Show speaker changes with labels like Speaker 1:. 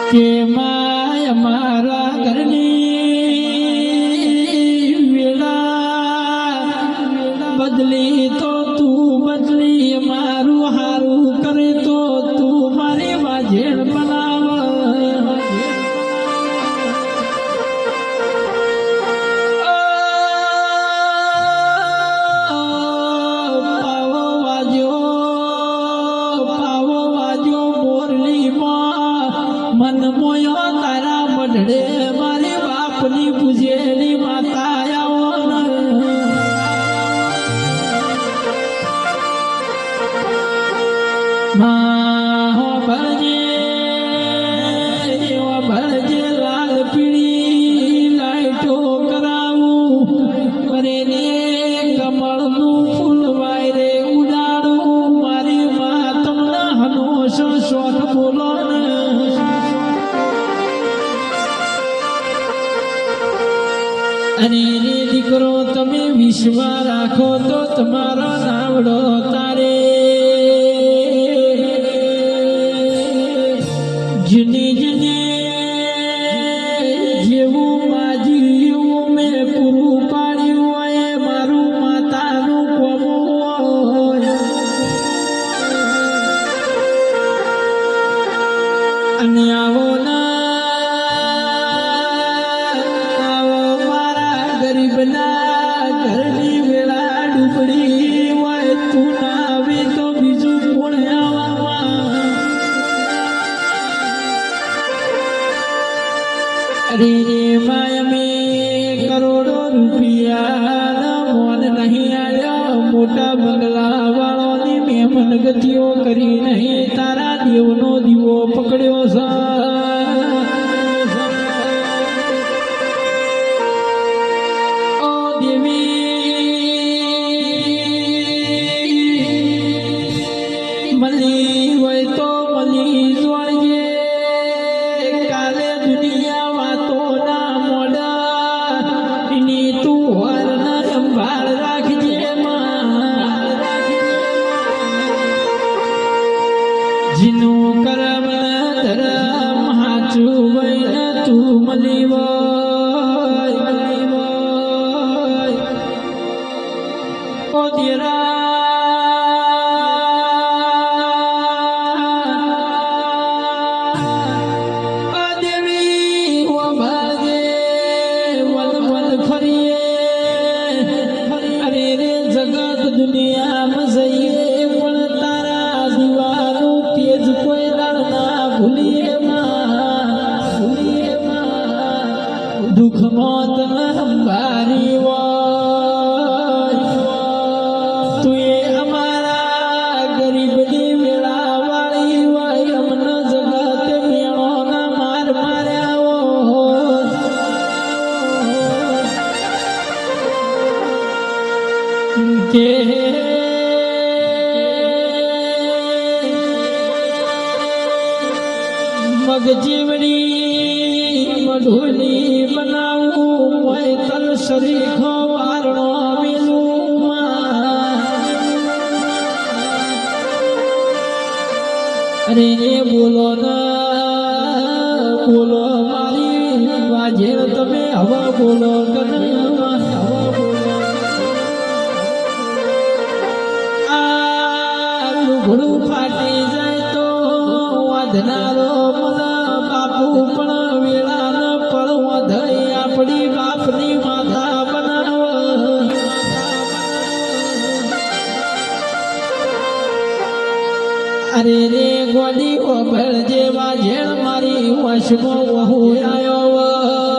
Speaker 1: કે માય મારા ઘરની વેળા બદલી તો તું બદલી મારું હારું કરે તો તું મારી વાજેણ બનાવ મન મોયો તારા મઢડે મારી બાપની પૂજેલી માતા આવો ભરજે લાલ પીળી લાઈટો કરાવું કરે ને કમળનું ફૂલ વાયરે ઉડાડું મારી મા તમને હનોશ શોખ બોલો અને રે દીકરો તમે વિશ્વાસ રાખો તો તમારો નાવડો તારે જને જને જેવું માજી એવું મેં પૂરું પાડ્યું હોય મારું માતાનું કોમું હોય અને આવો ગરીબના ઘરની વેળા ડૂબડી હોય તું ના આવે તો બીજું કોણ આવવામાં અરે માય મેં કરોડો રૂપિયા મોન નહીં આવ્યો મોટા બંગલા વાળોની મહેમાન ગતિઓ કરી નહીં તારા દેવનો દીવો પકડ્યો છે મળી હોય તો મળી જોડજે કાલે દુનિયા વાતો ના મોડા એની તું હર ના સંભાળ રાખજે જીનું કરમ ધરમ હાચું હોય તું મળી હોય ઓ દેરા દુનિયામાં જઈએ પણ તારા દીવાનું તેજ કોઈ દાડના ભૂલીએ દુઃખમાં તને સંભારી હોય તું એ અમારા ગરીબની વેળા વાળી હોય અમને જગત મેળોના માર માર્યા કે મગજીવડી મઢોલી બનાવું હોય તલ શરીખો વારણો મેલું અરે બોલો ના બોલો મારી વાજે તમે હવે બોલો ઘોડું ફાટી જાય તો વાધનારો મને બાપુ પણ વેળા ન પડવા ધઈ આપણી બાપની માતા બનાવ અરે રે ગોડી ઓભળ જેવા ઝેણ મારી વશમાં વહુ આવ્યો